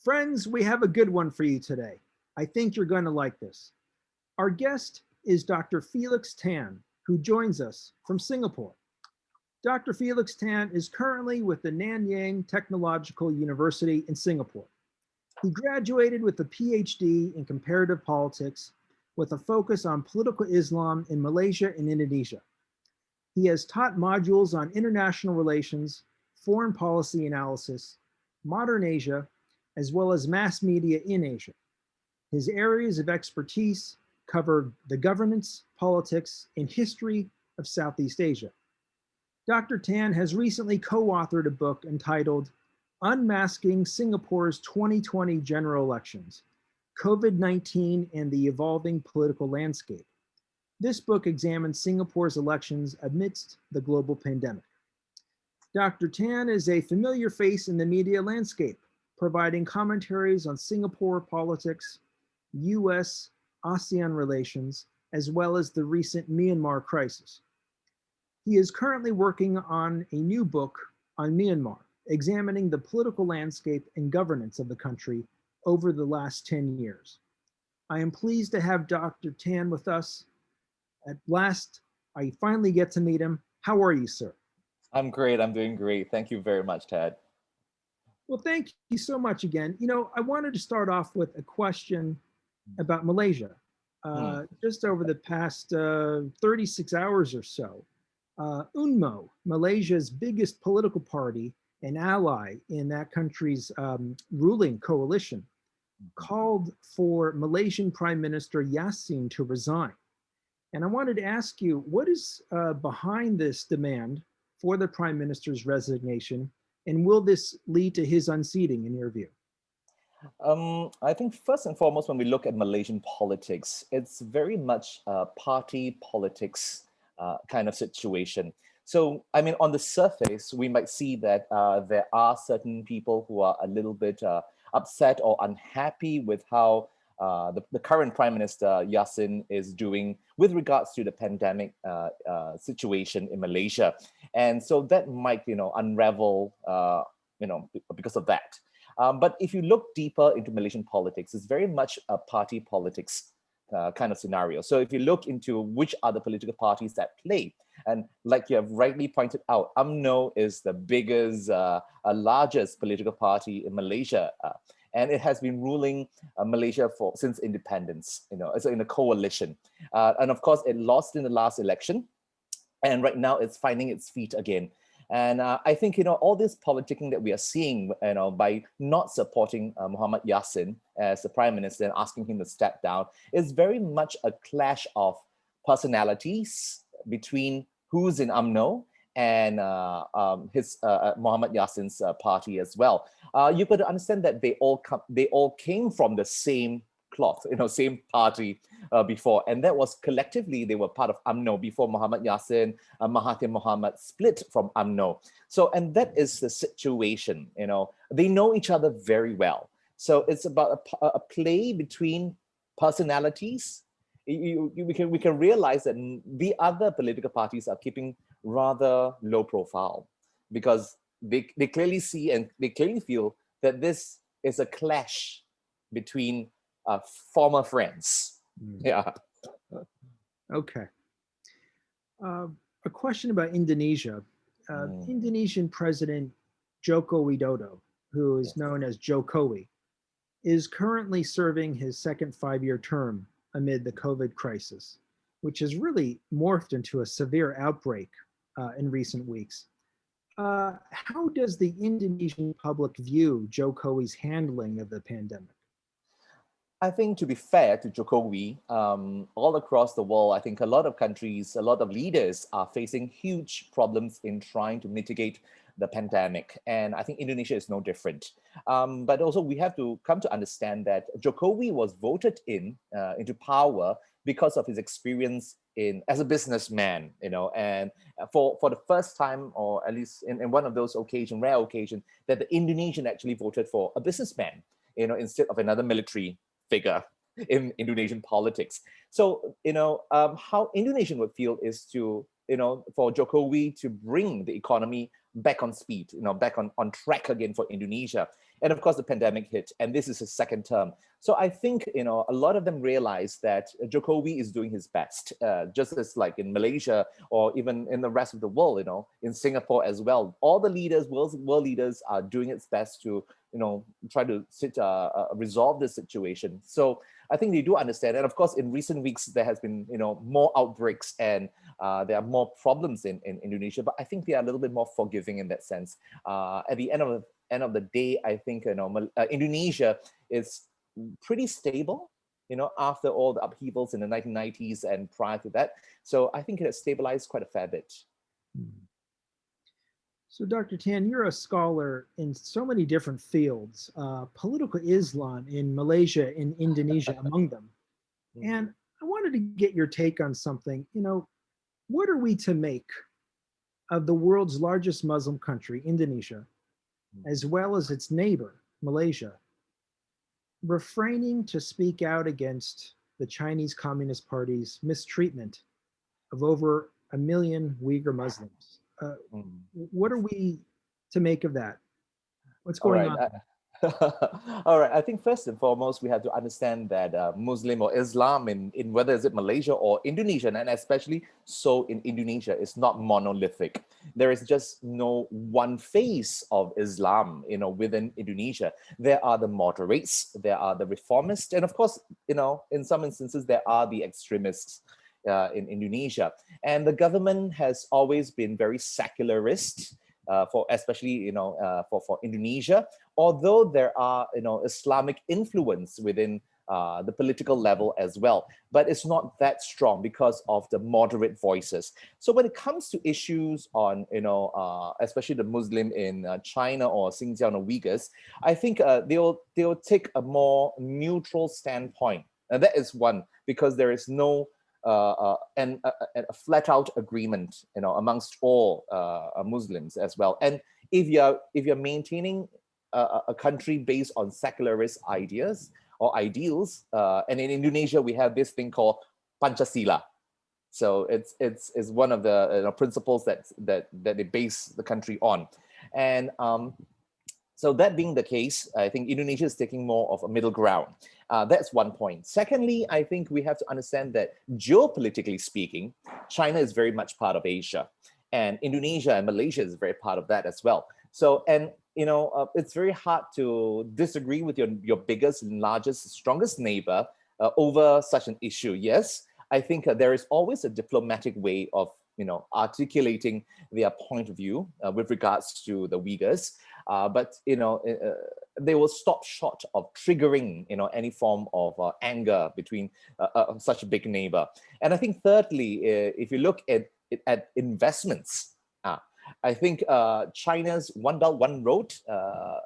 Friends, we have a good one for you today. I think you're going to like this. Our guest is Dr. Felix Tan, who joins us from Singapore. Dr. Felix Tan is currently with the Nanyang Technological University in Singapore. He graduated with a PhD in comparative politics with a focus on political Islam in Malaysia and Indonesia. He has taught modules on international relations, foreign policy analysis, modern Asia, as well as mass media in Asia. His areas of expertise cover the governance, politics, and history of Southeast Asia. Dr. Tan has recently co-authored a book entitled Unmasking Singapore's 2020 General Elections, COVID-19 and the Evolving Political Landscape. This book examines Singapore's elections amidst the global pandemic. Dr. Tan is a familiar face in the media landscape, providing commentaries on Singapore politics, US-ASEAN relations, as well as the recent Myanmar crisis. He is currently working on a new book on Myanmar, examining the political landscape and governance of the country over the last 10 years. I am pleased to have Dr. Tan with us. At last, I finally get to meet him. How are you, sir? I'm great. I'm doing great. Thank you very much, Ted. Well, thank you so much again. I wanted to start off with a question about Malaysia. Just over the past 36 hours or so, UNMO, Malaysia's biggest political party and ally in that country's ruling coalition, called for Malaysian Prime Minister Yassin to resign. And I wanted to ask you, what is behind this demand for the Prime Minister's resignation, and will this lead to his unseating in your view? I think first and foremost, when we look at Malaysian politics, it's very much a party politics kind of situation. So, I mean, on the surface, we might see that there are certain people who are a little bit upset or unhappy with how the current Prime Minister, Yassin, is doing with regards to the pandemic situation in Malaysia. And so that might, unravel, because of that. But if you look deeper into Malaysian politics, it's very much a party politics kind of scenario. So if you look into which are the political parties that play, and like you have rightly pointed out, UMNO is the biggest, largest political party in Malaysia. And it has been ruling Malaysia since independence, it's in a coalition. And of course, it lost in the last election. And right now it's finding its feet again. And I think, all this politicking that we are seeing, by not supporting Muhammad Yassin as the prime minister and asking him to step down, is very much a clash of personalities between who's in UMNO and his Muhammad Yassin's party as well. You got to understand that they all came from the same cloth, same party before, and that was collectively they were part of UMNO before Muhammad Yassin, Mahathir Mohamad split from UMNO. So, and that is the situation. They know each other very well. So it's about a play between personalities. We can realize that the other political parties are keeping rather low profile because they clearly see and they clearly feel that this is a clash between former friends. Yeah. Okay. A question about Indonesia. Indonesian President Joko Widodo, who is known as Jokowi, is currently serving his second 5-year term amid the COVID crisis, which has really morphed into a severe outbreak in recent weeks. How does the Indonesian public view Jokowi's handling of the pandemic? I think, to be fair to Jokowi, all across the world, I think a lot of countries, a lot of leaders are facing huge problems in trying to mitigate the pandemic. And I think Indonesia is no different. But also we have to come to understand that Jokowi was voted into power because of his experience as a businessman, and for the first time, or at least in one of those rare occasions, that the Indonesian actually voted for a businessman, instead of another military figure in Indonesian politics. So, how Indonesian would feel is to, for Jokowi to bring the economy back on speed, back on track again for Indonesia. And of course, the pandemic hit, and this is his second term. So I think, a lot of them realize that Jokowi is doing his best, just as like in Malaysia or even in the rest of the world, in Singapore as well. All the leaders, world leaders are doing its best to, try to resolve this situation. So I think they do understand. And of course, in recent weeks, there has been, more outbreaks and there are more problems in Indonesia, but I think they are a little bit more forgiving in that sense. At the end of the day, I think, Indonesia is pretty stable, after all the upheavals in the 1990s and prior to that. So I think it has stabilized quite a fair bit. So Dr. Tan, you're a scholar in so many different fields, political Islam in Malaysia and Indonesia among them. And I wanted to get your take on something. What are we to make of the world's largest Muslim country, Indonesia, as well as its neighbor, Malaysia, refraining to speak out against the Chinese Communist Party's mistreatment of over 1 million Uyghur Muslims? What are we to make of that? What's going on? All right. I think first and foremost, we have to understand that Muslim or Islam in whether is it Malaysia or Indonesia, and especially so in Indonesia, is not monolithic. There is just no one face of Islam, within Indonesia. There are the moderates, there are the reformists, and of course, in some instances, there are the extremists in Indonesia. And the government has always been very secularist, for especially for Indonesia, although there are Islamic influence within the political level as well, but it's not that strong because of the moderate voices. So when it comes to issues on especially the Muslim in China or Xinjiang or Uyghurs, I think they'll take a more neutral standpoint, and that is one, because there is no and a flat-out agreement, amongst all Muslims as well. And if you're maintaining a country based on secularist ideas or ideals, and in Indonesia we have this thing called Pancasila. So it's one of the principles that they base the country on, and so that being the case, I think Indonesia is taking more of a middle ground. That's one point. Secondly, I think we have to understand that geopolitically speaking, China is very much part of Asia, and Indonesia and Malaysia is very part of that as well. So, and it's very hard to disagree with your biggest, largest, strongest neighbor over such an issue. Yes, I think there is always a diplomatic way of articulating their point of view with regards to the Uyghurs. But they will stop short of triggering any form of anger between such a big neighbor. And I think thirdly, if you look at investments, I think China's One Belt One Road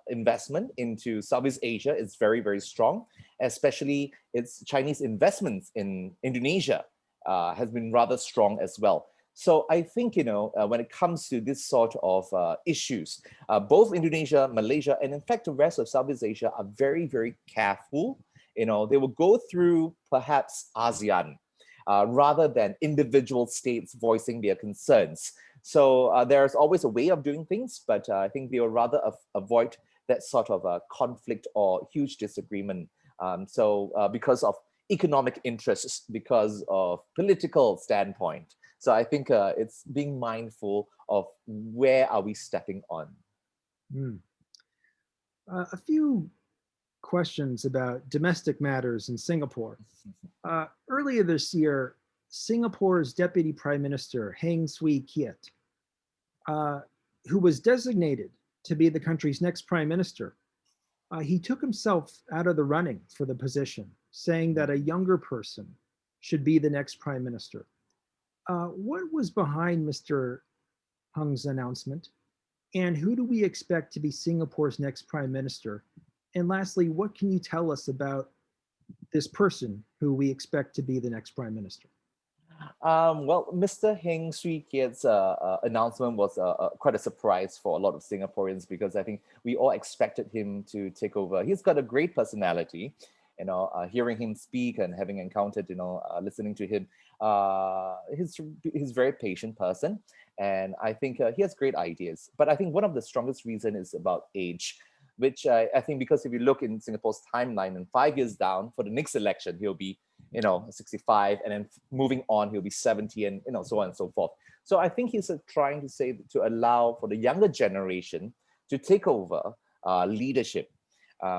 investment into Southeast Asia is very, very strong, especially its Chinese investments in Indonesia has been rather strong as well. So I think, when it comes to this sort of issues, both Indonesia, Malaysia, and in fact, the rest of Southeast Asia are very, very careful. They will go through perhaps ASEAN rather than individual states voicing their concerns. So there's always a way of doing things, but I think they will rather avoid that sort of conflict or huge disagreement. Because of economic interests, because of political standpoint. So I think it's being mindful of where are we stepping on. A few questions about domestic matters in Singapore. Earlier this year, Singapore's Deputy Prime Minister, Heng Swee Keat, who was designated to be the country's next prime minister, he took himself out of the running for the position, saying that a younger person should be the next prime minister. What was behind Mr. Heng's announcement? And who do we expect to be Singapore's next prime minister? And lastly, what can you tell us about this person who we expect to be the next prime minister? Well, Mr. Heng Swee Keat's announcement was quite a surprise for a lot of Singaporeans, because I think we all expected him to take over. He's got a great personality. Hearing him speak and having encountered, listening to him, he's a very patient person, and I think he has great ideas. But I think one of the strongest reasons is about age. which I think, because if you look in Singapore's timeline, and 5 years down for the next election, he'll be, 65, and then moving on, he'll be 70, and so on and so forth. So I think he's trying to say to allow for the younger generation to take over leadership.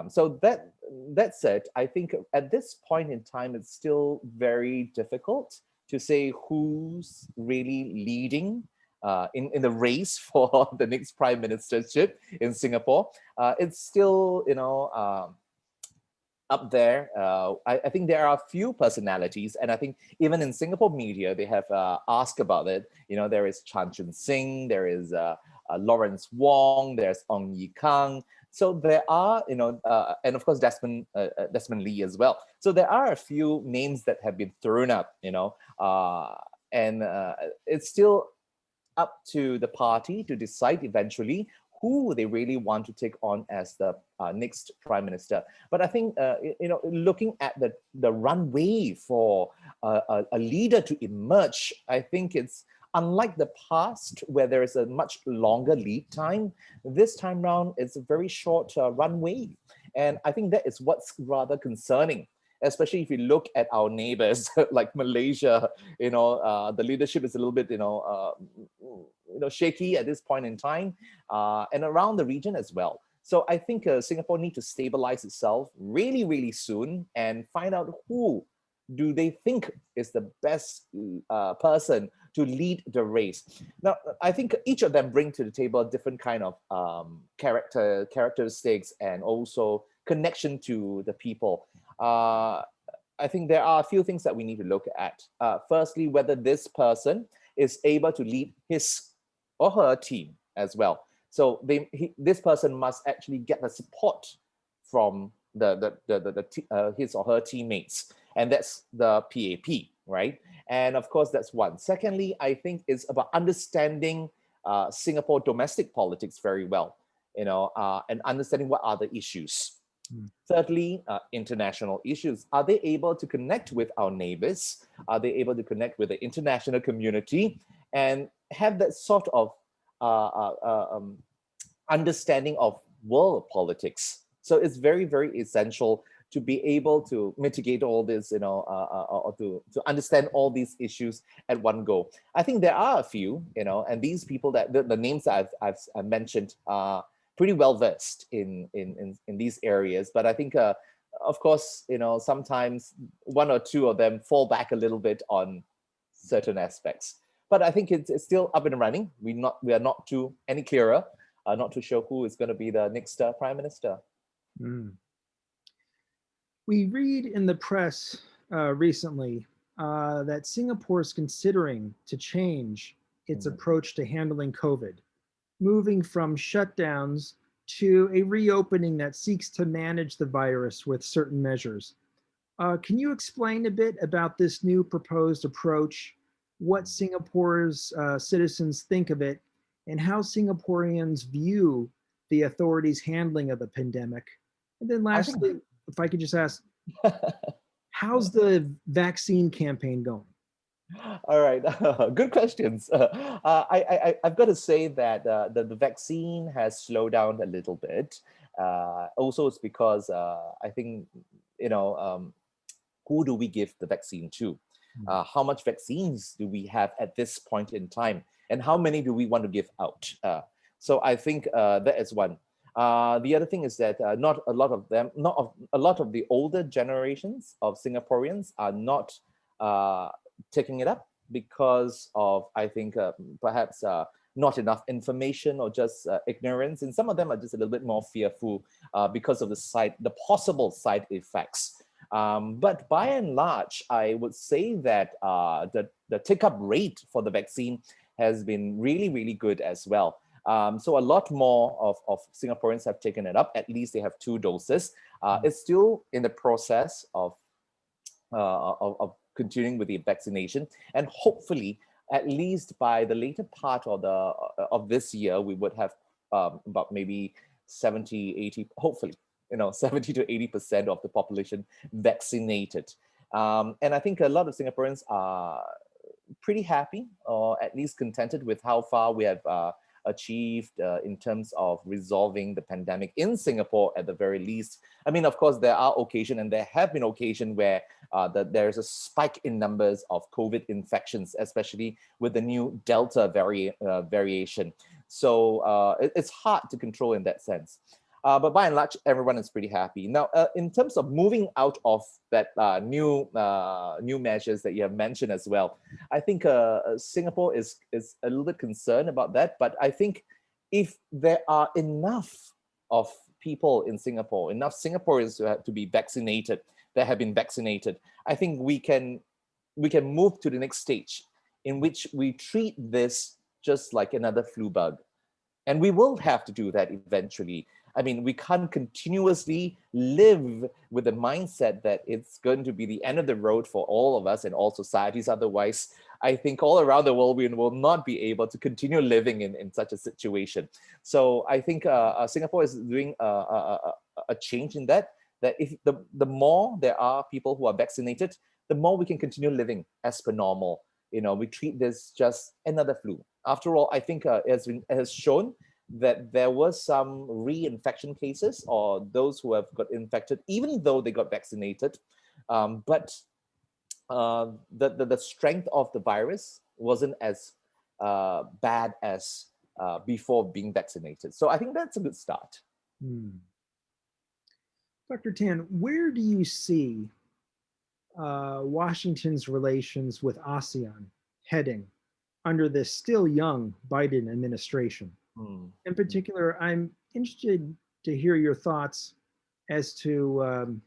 So that said, I think at this point in time, it's still very difficult to say who's really leading in the race for the next prime ministership in Singapore. It's still, up there. I think there are a few personalities, and I think even in Singapore media, they have asked about it. There is Chan Chun Sing, there is Lawrence Wong, there's Ong Yi Kang. So there are, and of course Desmond Lee as well. So there are a few names that have been thrown up, and it's still up to the party to decide eventually who they really want to take on as the next prime minister. But I think, looking at the runway for a leader to emerge, I think it's unlike the past where there is a much longer lead time. This time round, it's a very short runway. And I think that is what's rather concerning, especially if you look at our neighbors like Malaysia. The leadership is a little bit, shaky at this point in time, and around the region as well. So I think Singapore needs to stabilize itself really, really soon and find out who do they think is the best person to lead the race. Now, I think each of them bring to the table a different kind of characteristics and also connection to the people. I think there are a few things that we need to look at. Firstly, whether this person is able to lead his or her team as well. So this person must actually get the support from his or her teammates, and that's the PAP, right? And of course, that's one. Secondly, I think it's about understanding Singapore domestic politics very well, and understanding what are the issues. Thirdly, international issues. Are they able to connect with our neighbors? Are they able to connect with the international community and have that sort of understanding of world politics? So it's very, very essential to be able to mitigate all this, or to understand all these issues at one go. I think there are a few, and these people that the names that I've mentioned are pretty well versed in these areas. But I think, of course, sometimes one or two of them fall back a little bit on certain aspects. But I think it's still up and running. We are not too any clearer, not too sure who is going to be the next prime minister. We read in the press recently that Singapore is considering to change its approach to handling COVID, moving from shutdowns to a reopening that seeks to manage the virus with certain measures. Can you explain a bit about this new proposed approach, what Singapore's citizens think of it, and how Singaporeans view the authorities' handling of the pandemic? And then lastly, if I could just ask, how's the vaccine campaign going? All right, good questions. I've got to say that the vaccine has slowed down a little bit. Also, it's because I think, who do we give the vaccine to? How much vaccines do we have at this point in time? And how many do we want to give out? So I think that is one. The other thing is that not a lot of the older generations of Singaporeans are not taking it up because of, I think, perhaps not enough information or just ignorance. And some of them are just a little bit more fearful because of the possible side effects. But by and large, I would say that the take-up rate for the vaccine has been really, really good as well. So a lot more of Singaporeans have taken it up. At least they have 2 doses. It's still in the process of continuing with the vaccination, and hopefully, at least by the later part of this year, we would have about maybe 70, 80, hopefully, 70 to 80% of the population vaccinated. And I think a lot of Singaporeans are pretty happy, or at least contented with how far we have achieved in terms of resolving the pandemic in Singapore at the very least. I mean, of course, there are occasions, and there have been occasions where there's a spike in numbers of COVID infections, especially with the new Delta variation. So it's hard to control in that sense. But by and large, everyone is pretty happy. Now, in terms of moving out of that new measures that you have mentioned as well, I think Singapore is a little bit concerned about that. But I think if there are enough of people in Singapore, enough Singaporeans to be vaccinated, that have been vaccinated, I think we can move to the next stage in which we treat this just like another flu bug. And we will have to do that eventually. I mean, we can't continuously live with the mindset that it's going to be the end of the road for all of us and all societies. Otherwise, I think all around the world, we will not be able to continue living in such a situation. So I think Singapore is doing a change in that if the more there are people who are vaccinated, the more we can continue living as per normal. We treat this just another flu. After all, I think it has shown that there was some reinfection cases, or those who have got infected, even though they got vaccinated. But the strength of the virus wasn't as bad as before being vaccinated. So I think that's a good start. Dr. Tan, where do you see Washington's relations with ASEAN heading under this still young Biden administration? In particular, I'm interested to hear your thoughts as to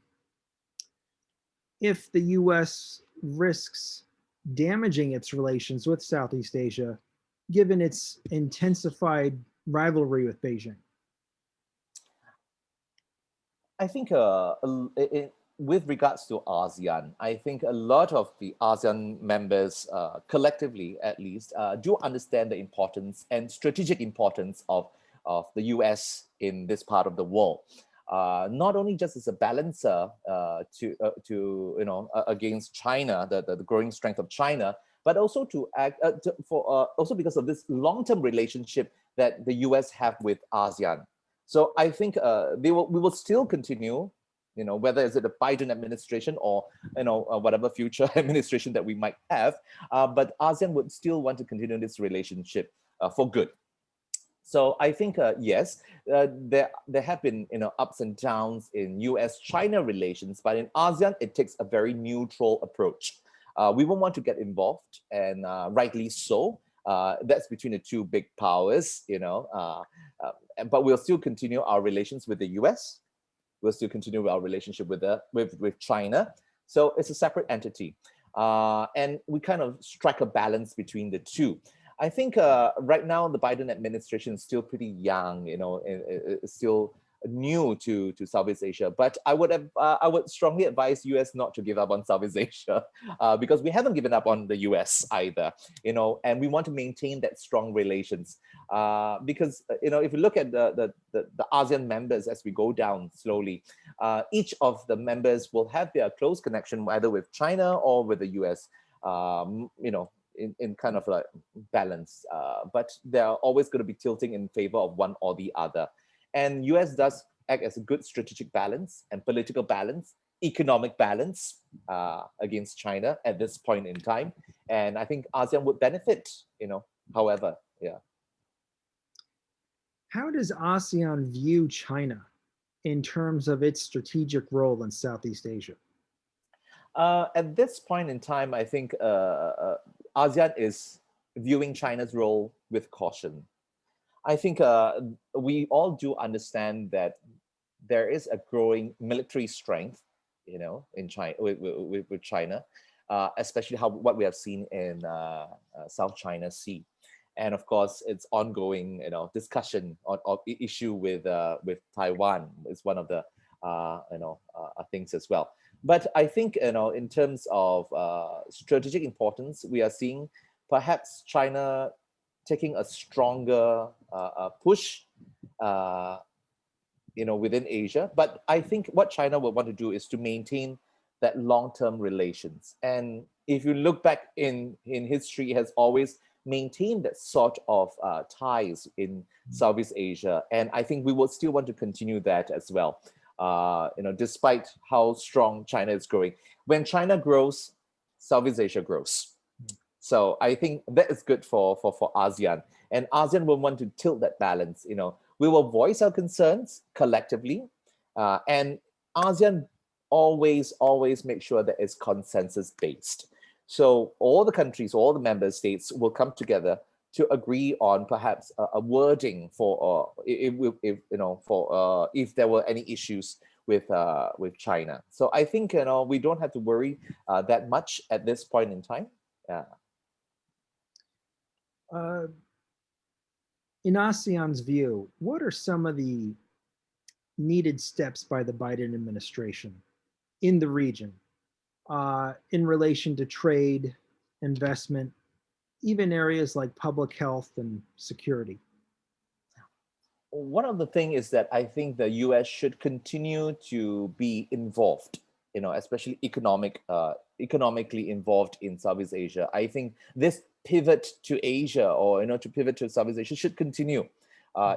if the US risks damaging its relations with Southeast Asia, given its intensified rivalry with Beijing. I think with regards to ASEAN, I think a lot of the ASEAN members, collectively at least, do understand the importance and strategic importance of the US in this part of the world. Not only just as a balancer against China, the growing strength of China, but also to act also because of this long-term relationship that the US have with ASEAN. So I think we will still continue. Whether is it a Biden administration or whatever future administration that we might have, but ASEAN would still want to continue this relationship for good. So I think yes, there have been ups and downs in US-China relations, but in ASEAN it takes a very neutral approach. We won't want to get involved, and rightly so. That's between the two big powers, but we'll still continue our relations with the US. We'll still continue our relationship with China. So it's a separate entity. And we kind of strike a balance between the two. I think right now the Biden administration is still pretty young, it's still new to Southeast Asia. But I would strongly advise US not to give up on Southeast Asia because we haven't given up on the US either, and we want to maintain that strong relations because if you look at the ASEAN members as we go down slowly, each of the members will have their close connection either with China or with the US, in kind of like balance, but they're always going to be tilting in favor of one or the other. And US does act as a good strategic balance and political balance, economic balance against China at this point in time. And I think ASEAN would benefit, however, yeah. How does ASEAN view China in terms of its strategic role in Southeast Asia? At this point in time, I think ASEAN is viewing China's role with caution. I think we all do understand that there is a growing military strength, in China with China, especially what we have seen in South China Sea, and of course, it's ongoing, discussion on issue with Taiwan is one of the things as well. But I think in terms of strategic importance, we are seeing perhaps China taking a stronger push, within Asia. But I think what China will want to do is to maintain that long-term relations. And if you look back in history, it has always maintain that sort of ties in Southeast Asia. And I think we will still want to continue that as well. Despite how strong China is growing. When China grows, Southeast Asia grows. So I think that is good for ASEAN. And ASEAN will want to tilt that balance. We will voice our concerns collectively. And ASEAN always make sure that it's consensus-based. So all the countries, all the member states will come together to agree on perhaps a wording for if there were any issues with China. So I think we don't have to worry that much at this point in time. Yeah. In ASEAN's view, what are some of the needed steps by the Biden administration in the region in relation to trade, investment, even areas like public health and security? One of the things is that I think the US should continue to be involved, especially economically involved in Southeast Asia. I think this pivot to Asia or, to pivot to Southeast Asia should continue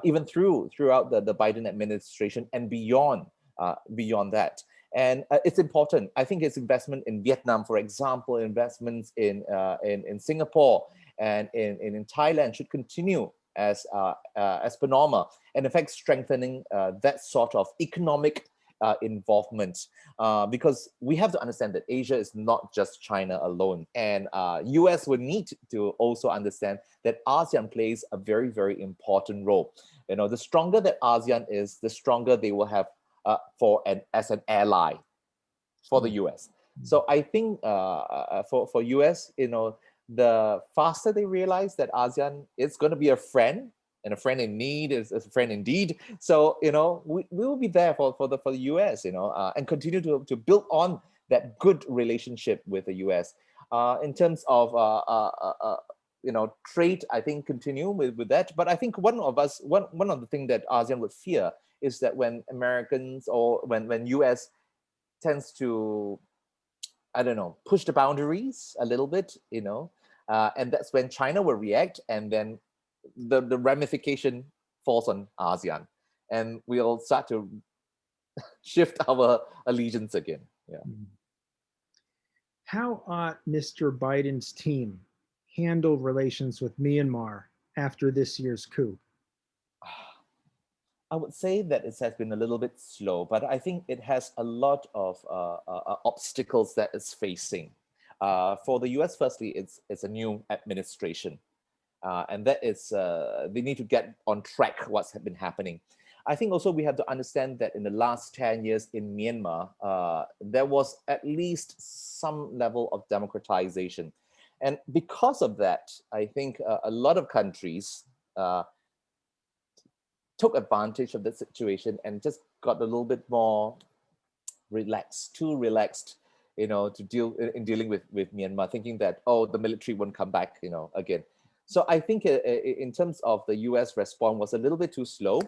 even throughout the Biden administration and beyond that. And it's important. I think it's investment in Vietnam, for example, investments in Singapore and in Thailand should continue as per normal, and in fact strengthening that sort of economic involvement, because we have to understand that Asia is not just China alone, and US would need to also understand that ASEAN plays a very, very important role. The stronger that ASEAN is, the stronger they will have as an ally for the US. So I think for US, the faster they realize that ASEAN is going to be a friend, and a friend in need is a friend indeed. So we will be there for the US, and continue to build on that good relationship with the US. In terms of trade, I think continue with that. But I think one of the things that ASEAN would fear is that when Americans or when US tends to, I don't know, push the boundaries a little bit, and that's when China will react, and then the ramification falls on ASEAN, and we'll start to shift our allegiance again. Yeah. How ought Mr. Biden's team handle relations with Myanmar after this year's coup? I would say that it has been a little bit slow, but I think it has a lot of obstacles that it's facing. For the US, firstly, it's a new administration, and that is they need to get on track what's been happening. I think also we have to understand that in the last 10 years in Myanmar, there was at least some level of democratization. And because of that, I think a lot of countries took advantage of the situation and just got a little bit more too relaxed, to dealing with Myanmar, thinking that, the military won't come back, again. So I think in terms of the US response was a little bit too slow,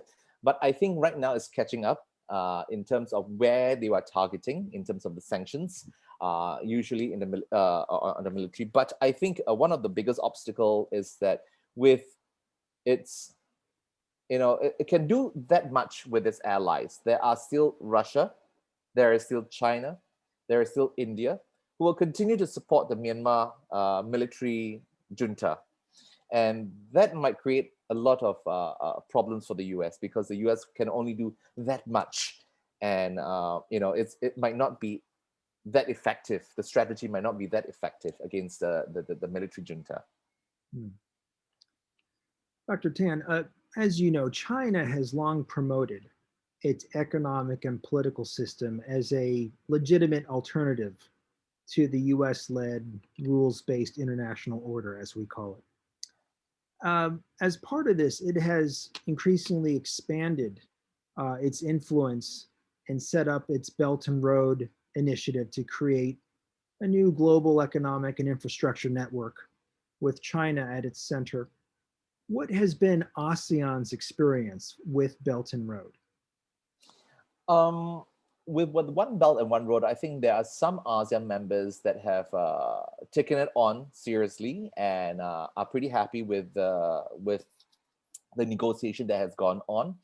but I think right now it's catching up in terms of where they were targeting in terms of the sanctions, usually on the military. But I think one of the biggest obstacle is that with its it can do that much with its allies. There are still Russia, there is still China, there is still India, who will continue to support the Myanmar military junta. And that might create a lot of problems for the US, because the US can only do that much. And, it might not be that effective. The strategy might not be that effective against the military junta. Dr. Tan, as you know, China has long promoted its economic and political system as a legitimate alternative to the US-led rules-based international order, as we call it. As part of this, it has increasingly expanded its influence and set up its Belton Road initiative to create a new global economic and infrastructure network with China at its center. What has been ASEAN's experience with Belton Road? with One Belt and One Road, I think there are some ASEAN members that have taken it on seriously and are pretty happy with the negotiation that has gone on.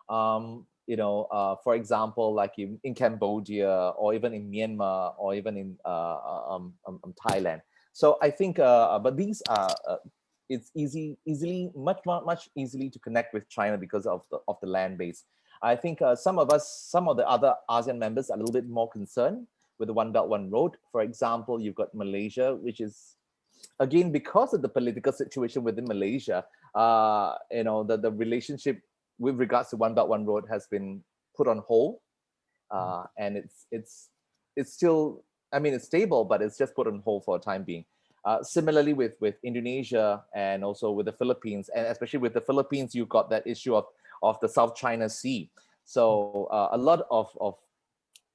For example, like in Cambodia, or even in Myanmar, or even in Thailand. So I think, but these are it's much easily to connect with China because of the land base. I think some of the other ASEAN members are a little bit more concerned with the One Belt One Road. For example, you've got Malaysia, which is, again, because of the political situation within Malaysia, the relationship with regards to One Belt One Road has been put on hold, and it's still, I mean, it's stable, but it's just put on hold for a time being. Similarly with Indonesia and also with the Philippines, and especially with the Philippines, you've got that issue of the South China Sea. So a lot of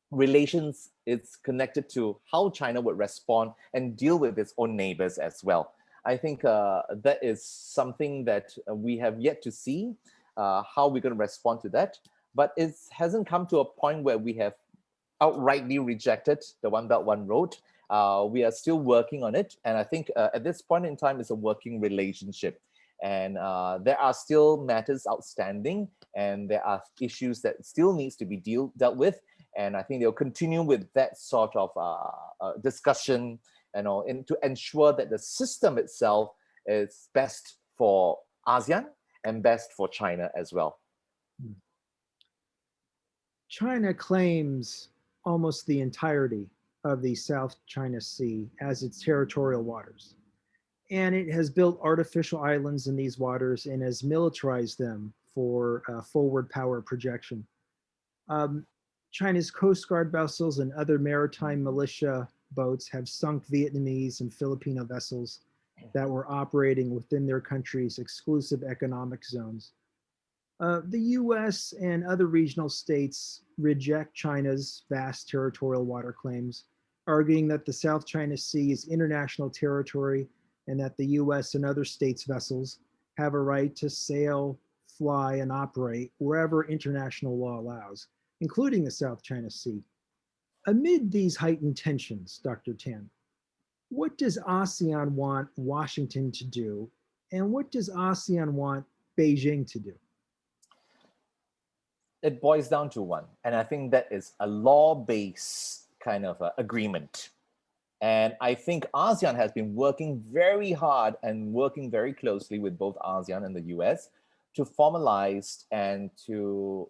relations, it's connected to how China would respond and deal with its own neighbors as well. I think that is something that we have yet to see how we're going to respond to that. But it hasn't come to a point where we have outrightly rejected the One Belt One Road. We are still working on it. And I think at this point in time, it's a working relationship. And there are still matters outstanding, and there are issues that still needs to be dealt with. And I think they'll continue with that sort of discussion, to ensure that the system itself is best for ASEAN and best for China as well. China claims almost the entirety of the South China Sea as its territorial waters. And it has built artificial islands in these waters and has militarized them for forward power projection. China's Coast Guard vessels and other maritime militia boats have sunk Vietnamese and Filipino vessels that were operating within their country's exclusive economic zones. The US and other regional states reject China's vast territorial water claims, arguing that the South China Sea is international territory and that the US and other states' vessels have a right to sail, fly, and operate wherever international law allows, including the South China Sea. Amid these heightened tensions, Dr. Tan, what does ASEAN want Washington to do, and what does ASEAN want Beijing to do? It boils down to one, and I think that is a law-based kind of agreement. And I think ASEAN has been working very hard and working very closely with both ASEAN and the US to formalize and to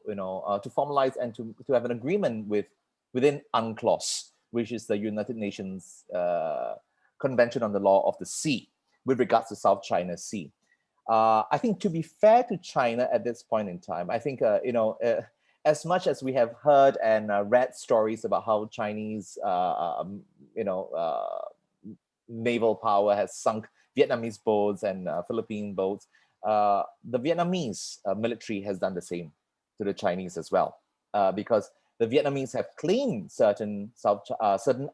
have an agreement within UNCLOS, which is the United Nations Convention on the Law of the Sea, with regards to South China Sea. I think, to be fair to China at this point in time, I think as much as we have heard and read stories about how Chinese naval power has sunk Vietnamese boats and Philippine boats, the Vietnamese military has done the same to the Chinese as well, because the Vietnamese have claimed certain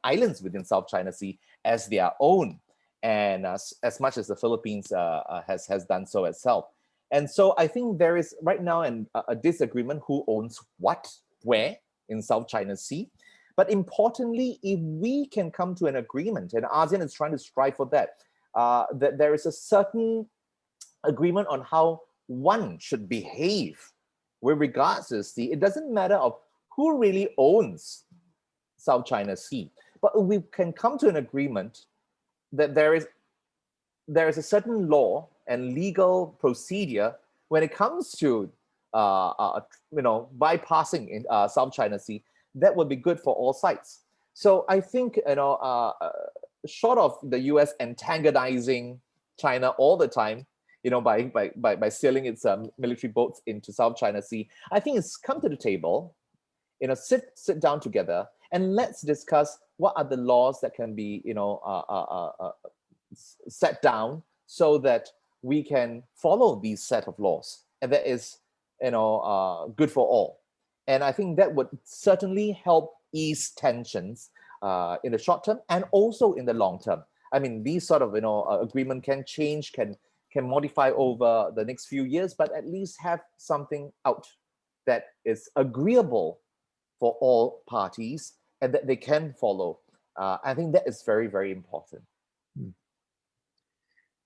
islands within South China Sea as their own, and as much as the Philippines has done so itself. And so I think there is right now a disagreement who owns what, where in South China Sea. But importantly, if we can come to an agreement, and ASEAN is trying to strive for that, that there is a certain agreement on how one should behave with regards to the sea. It doesn't matter of who really owns South China Sea, but we can come to an agreement that there is a certain law and legal procedure when it comes to bypassing in South China Sea that would be good for all sides. So I think short of the US antagonizing China all the time, by sailing its military boats into South China Sea, I think it's come to the table, sit down together and let's discuss what are the laws that can be set down so that we can follow these set of laws, and that is good for all. And I think that would certainly help ease tensions in the short term and also in the long term. I mean, these sort of agreement can change, can modify over the next few years, but at least have something out that is agreeable for all parties and that they can follow. I think that is very, very important.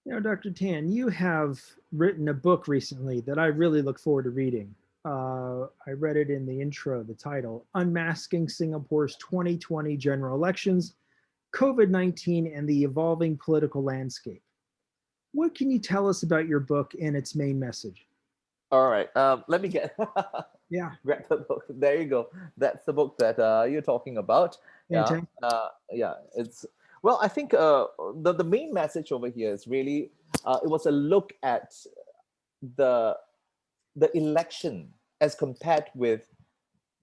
Now, Dr. Tan, you have written a book recently that I really look forward to reading. I read it in the intro, the title, Unmasking Singapore's 2020 General Elections, COVID-19 and the Evolving Political Landscape. What can you tell us about your book and its main message? All right, let me get grab the book. There you go. That's the book that you're talking about. Fantastic. It's well. I think the main message over here is really it was a look at the election as compared with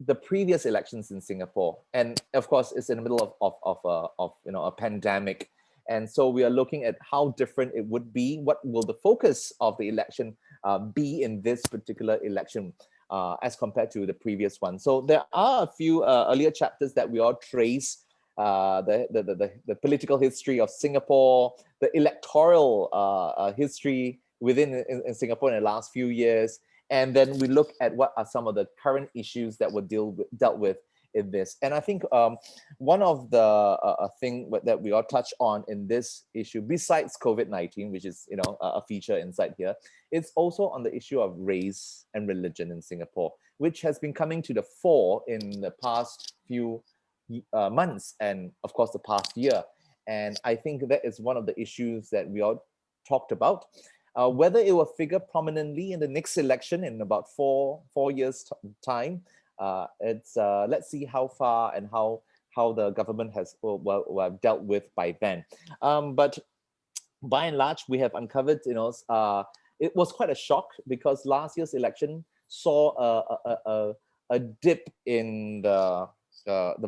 the previous elections in Singapore, and of course, it's in the middle of a pandemic, and so we are looking at how different it would be. What will the focus of the election be in this particular election as compared to the previous one? So there are a few earlier chapters that we all trace the political history of Singapore, the electoral history within in Singapore in the last few years. And then we look at what are some of the current issues that were dealt with in this. And I think one of the thing that we all touch on in this issue, besides COVID-19, which is a feature inside here, it's also on the issue of race and religion in Singapore, which has been coming to the fore in the past few months and of course the past year. And I think that is one of the issues that we all talked about. Whether it will figure prominently in the next election in about four years time, let's see how far and how the government has dealt with by then. But by and large, we have uncovered, it was quite a shock because last year's election saw a dip in the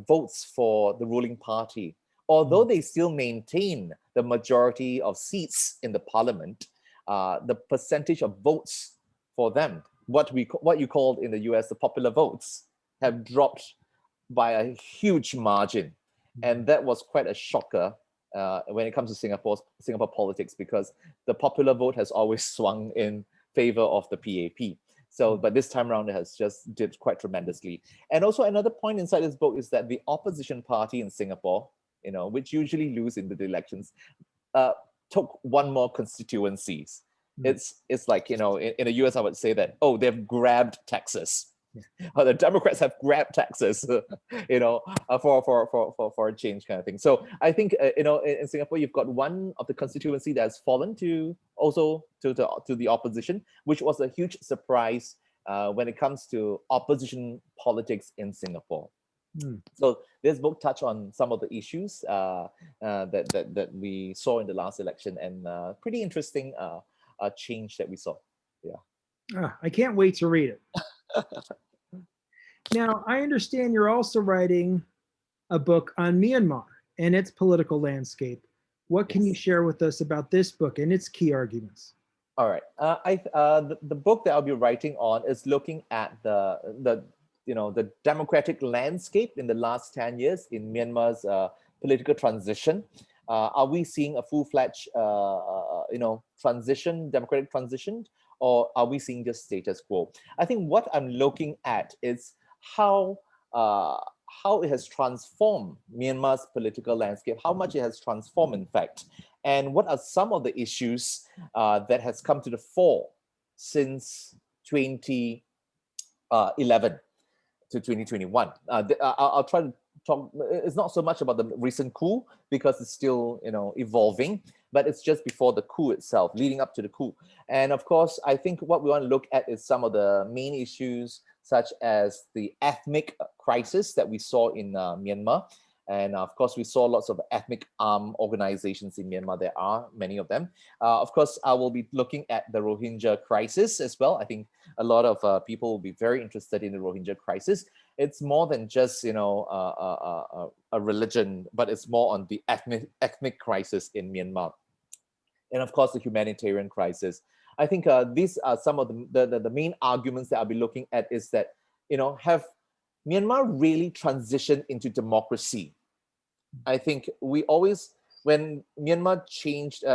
votes for the ruling party, although they still maintain the majority of seats in the parliament. The percentage of votes for them, what you called in the US the popular votes, have dropped by a huge margin, and that was quite a shocker when it comes to Singapore politics, because the popular vote has always swung in favor of the PAP. So, but this time around it has just dipped quite tremendously. And also another point inside this book is that the opposition party in Singapore, which usually lose in the elections, took one more constituencies. It's like, in the US, I would say that, they've grabbed Texas. The Democrats have grabbed Texas, for a change kind of thing. So I think, in Singapore, you've got one of the constituency that has fallen to the opposition, which was a huge surprise when it comes to opposition politics in Singapore. So this book touched on some of the issues that we saw in the last election, and pretty interesting change that we saw. I can't wait to read it. Now, I understand you're also writing a book on Myanmar and its political landscape. What can you share with us about this book and its key arguments? All right. The book that I'll be writing on is looking at the democratic landscape in the last 10 years in Myanmar's political transition. Are we seeing a full-fledged, democratic transition, or are we seeing just status quo? I think what I'm looking at is how it has transformed Myanmar's political landscape, how much it has transformed, in fact, and what are some of the issues that has come to the fore since 2011 to 2021. I'll try to talk. It's not so much about the recent coup because it's still evolving, but it's just before the coup itself, leading up to the coup. And of course, I think what we want to look at is some of the main issues, such as the ethnic crisis that we saw in Myanmar. And of course, we saw lots of ethnic organizations in Myanmar. There are many of them. Of course, I will be looking at the Rohingya crisis as well. I think a lot of people will be very interested in the Rohingya crisis. It's more than just a religion, but it's more on the ethnic crisis in Myanmar. And of course, the humanitarian crisis. I think these are some of the main arguments that I'll be looking at, is that, have Myanmar really transitioned into democracy? I think we always, when Myanmar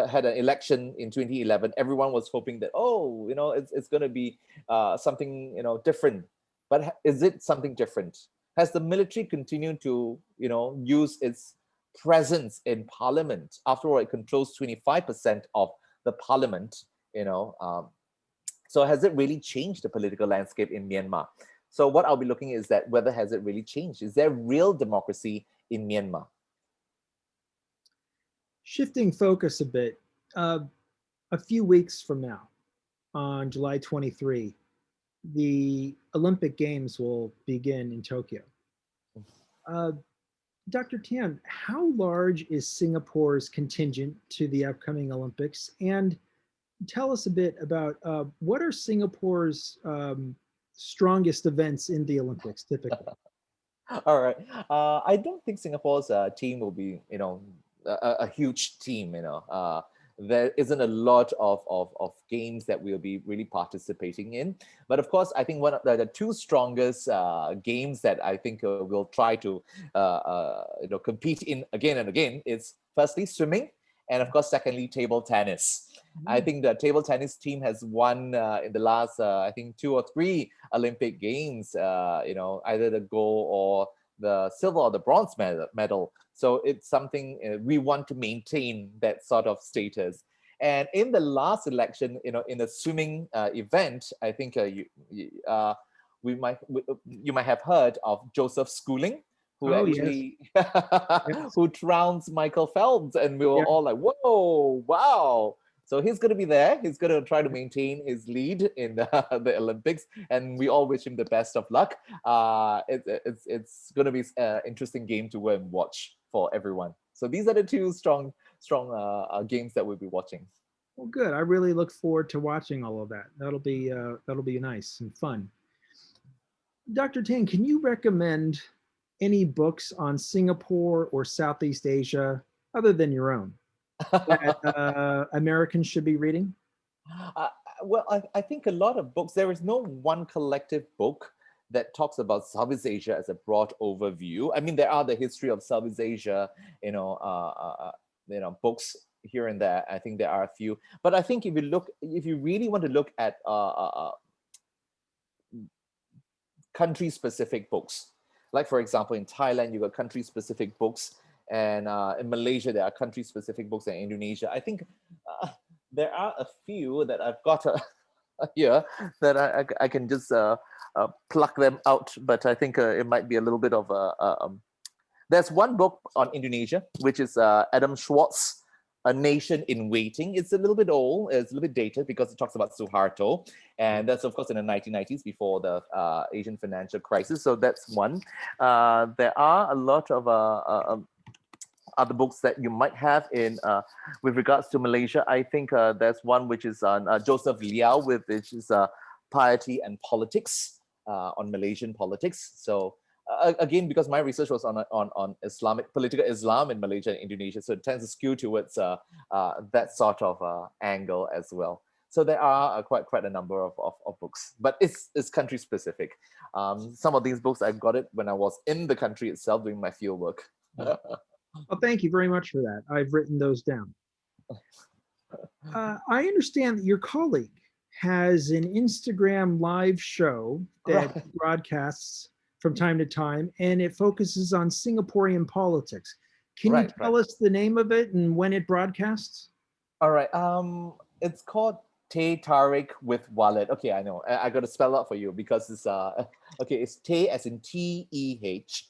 had an election in 2011, everyone was hoping that, it's going to be something, different. But is it something different? Has the military continued to, use its presence in parliament? After all, it controls 25% of the parliament, so has it really changed the political landscape in Myanmar? So what I'll be looking at is that whether has it really changed? Is there real democracy in Myanmar? Shifting focus a bit, a few weeks from now, on July 23, the Olympic Games will begin in Tokyo. Dr. Tan, how large is Singapore's contingent to the upcoming Olympics? And tell us a bit about what are Singapore's strongest events in the Olympics typically? All right. I don't think Singapore's team will be, a huge team. There isn't a lot of games that we'll be really participating in. But of course, I think one of the two strongest games that I think we'll try to, compete in again and again is firstly swimming, and of course, secondly, table tennis. I think the table tennis team has won in the last, I think, 2 or 3 Olympic Games, either the gold or the silver or the bronze medal. So it's something we want to maintain that sort of status. And in the last election, in the swimming event, I think you might have heard of Joseph Schooling, who actually Yes. who trounced Michael Phelps, and we were all like, "Whoa, wow!" So he's going to be there. He's going to try to maintain his lead in the Olympics, and we all wish him the best of luck. It's going to be an interesting game to go and watch for everyone. So these are the two strong games that we'll be watching. Well, good. I really look forward to watching all of that. That'll be nice and fun. Dr. Tan, can you recommend any books on Singapore or Southeast Asia other than your own that Americans should be reading? Well, I think a lot of books, there is no one collective book that talks about Southeast Asia as a broad overview. I mean, there are the history of Southeast Asia, books here and there. I think there are a few, but I think if you really want to look at country-specific books, like for example, in Thailand, you got country-specific books, and in Malaysia, there are country-specific books, and Indonesia. I think there are a few that I've got here that I can just pluck them out, but I think it might be a little bit of there's one book on Indonesia, which is Adam Schwartz, A Nation in Waiting. It's a little bit old, it's a little bit dated because it talks about Suharto, and that's of course in the 1990s before the Asian financial crisis. So that's one. There are a lot of other books that you might have in with regards to Malaysia. I think there's one which is on Joseph Liao, which is Piety and Politics, on Malaysian politics. So again, because my research was on Islamic political Islam in Malaysia and Indonesia, so it tends to skew towards that sort of angle as well. So there are quite a number of books, but it's country specific. Some of these books I got it when I was in the country itself doing my field work. Well, thank you very much for that. I've written those down. I understand that your colleague has an Instagram live show that broadcasts from time to time, and it focuses on Singaporean politics. Can you tell us the name of it and when it broadcasts? All right. It's called Teh Tarik with Wallet. Okay, I know. I got to spell out for you because it's okay. It's Teh as in T-E-H.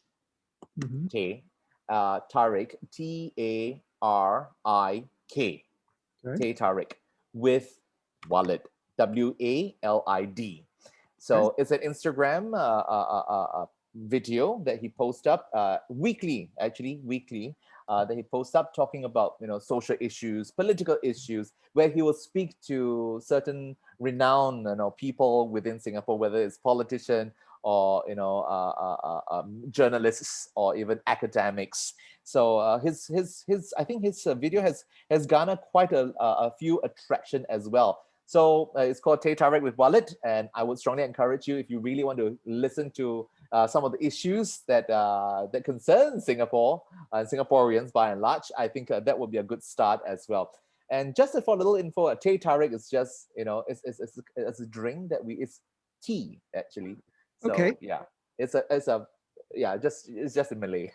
Teh. Tarik, Tarik, Teh Tarik with Wallet, WALID. So it's an Instagram video that he posts up weekly, that he posts up talking about social issues, political issues, where he will speak to certain renowned people within Singapore, whether it's politician or journalists or even academics. So his I think his video has garnered quite a few attraction as well. So it's called Teh Tarik with Wallet, and I would strongly encourage you, if you really want to listen to some of the issues that concern Singapore and Singaporeans by and large, I think that would be a good start as well. And just for a little info, Teh Tarik is just it's a drink that it's tea actually. So, okay. Yeah, Yeah, it's just in Malay.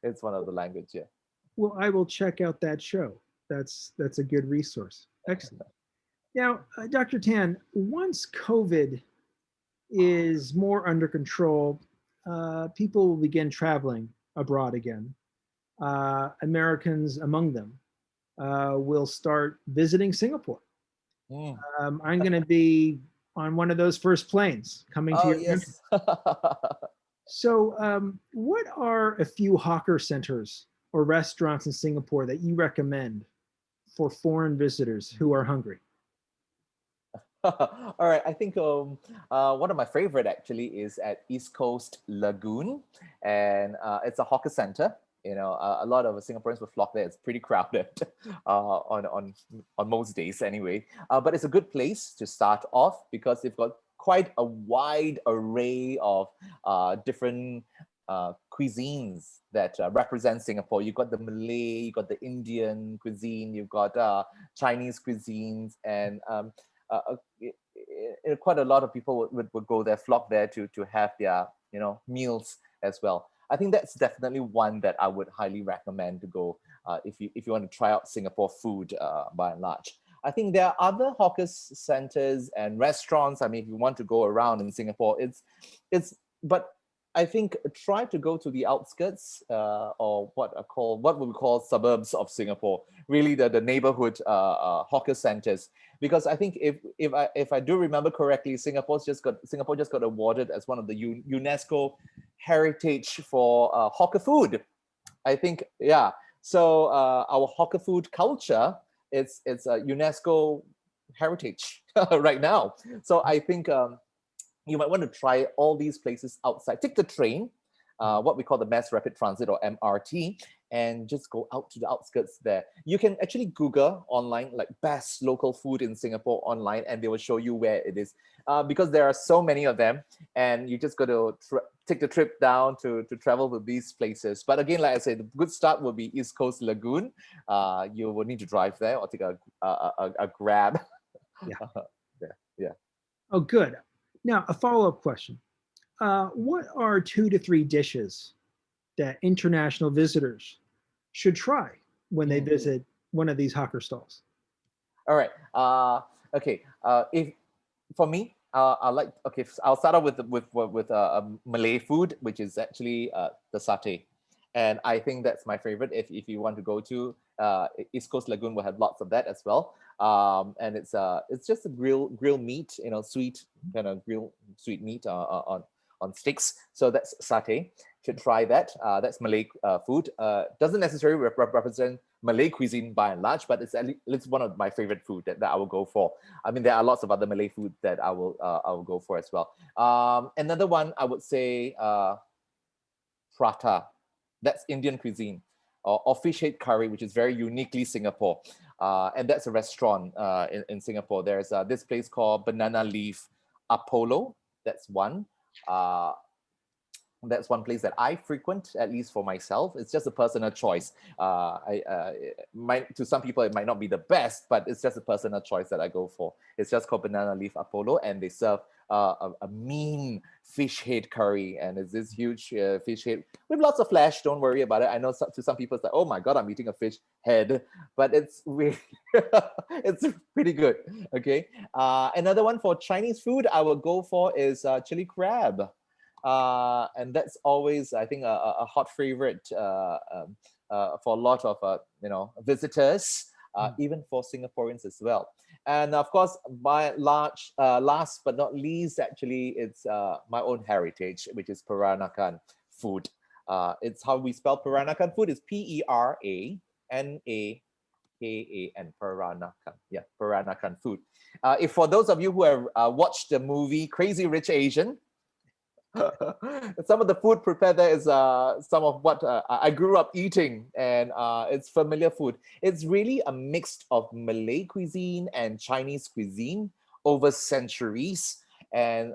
It's one of the language. Yeah. Well, I will check out that show. That's a good resource. Excellent. Now, Dr. Tan, once COVID is more under control, people will begin traveling abroad again. Americans among them will start visiting Singapore. Mm. I'm going to be on one of those first planes coming to Oh, your country. yes. So, what are a few hawker centers or restaurants in Singapore that you recommend for foreign visitors who are hungry? All right, I think one of my favorite actually is at East Coast Lagoon, and it's a hawker center. You know, a lot of Singaporeans will flock there. It's pretty crowded on most days anyway. But it's a good place to start off because they've got quite a wide array of different cuisines that represent Singapore. You've got the Malay, you've got the Indian cuisine, you've got Chinese cuisines, and quite a lot of people would go there, flock there to have their meals as well. I think that's definitely one that I would highly recommend to go if you want to try out Singapore food by and large. I think there are other hawker centers and restaurants. I mean, if you want to go around in Singapore, but I think try to go to the outskirts or what we call suburbs of Singapore. Really, the neighborhood hawker centers, because I think if I do remember correctly, Singapore just got awarded as one of the UNESCO heritage for hawker food. I think, yeah. So our hawker food culture, it's a UNESCO heritage right now. So I think you might want to try all these places outside. Take the train, what we call the Mass Rapid Transit or MRT, and just go out to the outskirts there. You can actually Google online, like best local food in Singapore online, and they will show you where it is. Because there are so many of them, and you just got to take the trip down to travel to these places. But again, like I said, the good start will be East Coast Lagoon. You will need to drive there or take a Grab. Yeah. Yeah. Oh, good. Now, a follow-up question. What are 2 to 3 dishes that international visitors should try when they visit one of these hawker stalls? All right. Okay. If for me, I'll start off with Malay food, which is actually the satay, and I think that's my favorite. If you want to go to East Coast Lagoon, will have lots of that as well. And it's just a grill meat, sweet kind of grill sweet meat on sticks. So that's satay. Should try that. That's Malay food. Doesn't necessarily represent Malay cuisine by and large, but it's one of my favorite food that I will go for. I mean, there are lots of other Malay food that I will go for as well. Another one I would say prata. That's Indian cuisine. Or fish head curry, which is very uniquely Singapore. And that's a restaurant in Singapore. There's this place called Banana Leaf Apollo. That's one. That's one place that I frequent, at least for myself. It's just a personal choice. To some people, it might not be the best, but it's just a personal choice that I go for. It's just called Banana Leaf Apollo, and they serve a mean fish head curry, and it's this huge fish head with lots of flesh. Don't worry about it. I know to some people it's like, oh my god, I'm eating a fish head, but it's really it's pretty good. Okay. Another one for Chinese food I would go for is chili crab. And that's always, I think, a hot favorite for a lot of visitors, even for Singaporeans as well. And of course, by large, last but not least, actually, it's my own heritage, which is peranakan food. It's how we spell peranakan food is Peranakan, peranakan. Yeah, peranakan food. If for those of you who have watched the movie Crazy Rich Asian, some of the food prepared there is some of what I grew up eating, and it's familiar food. It's really a mix of Malay cuisine and Chinese cuisine over centuries. And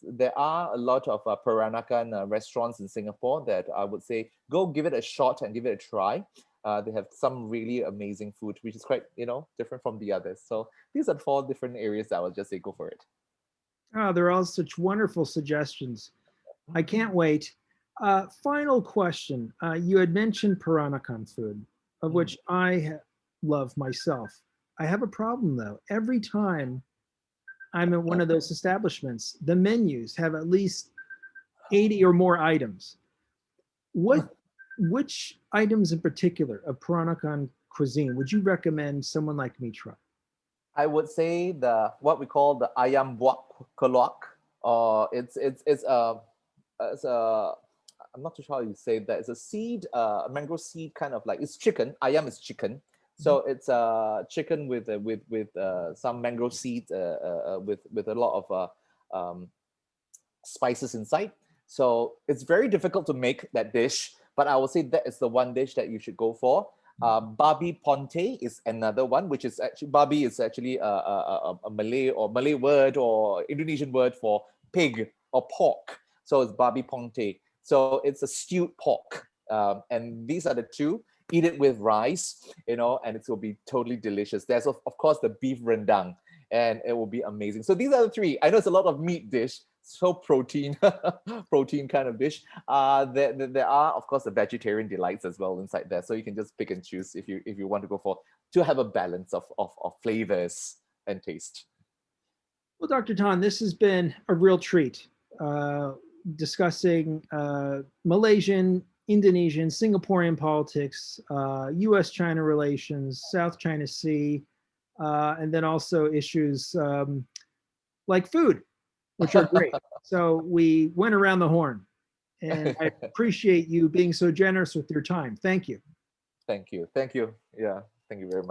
there are a lot of peranakan restaurants in Singapore that I would say go give it a shot and give it a try. They have some really amazing food, which is quite different from the others. So these are 4 different areas that I would just say go for it. Oh, they're all such wonderful suggestions. I can't wait. Final question. You had mentioned peranakan food, of Mm. which love myself. I have a problem though. Every time I'm at one of those establishments, the menus have at least 80 or more items. Which items in particular of peranakan cuisine would you recommend someone like me try? I would say the what we call the ayam buak keluak, or it's a I'm not too sure how you say that. It's a seed, a mango seed kind of like it's chicken. Ayam is chicken, so it's chicken with some mango seeds with a lot of spices inside. So it's very difficult to make that dish, but I would say that is the one dish that you should go for. Babi pongteh is another one, which is actually babi is actually a Malay or Malay word or Indonesian word for pig or pork. So it's babi pongteh. So it's a stewed pork, and these are the two. Eat it with rice, and it will be totally delicious. There's of course the beef rendang, and it will be amazing. So these are the three. I know it's a lot of meat dish, so protein, protein kind of dish. There are of course the vegetarian delights as well inside there. So you can just pick and choose if you want to go for to have a balance of flavors and taste. Well, Dr. Tan, this has been a real treat. Discussing Malaysian, Indonesian, Singaporean politics, US-China relations, South China Sea, and then also issues like food, which are great. So we went around the horn, and I appreciate you being so generous with your time. Thank you. Thank you. Yeah, thank you very much.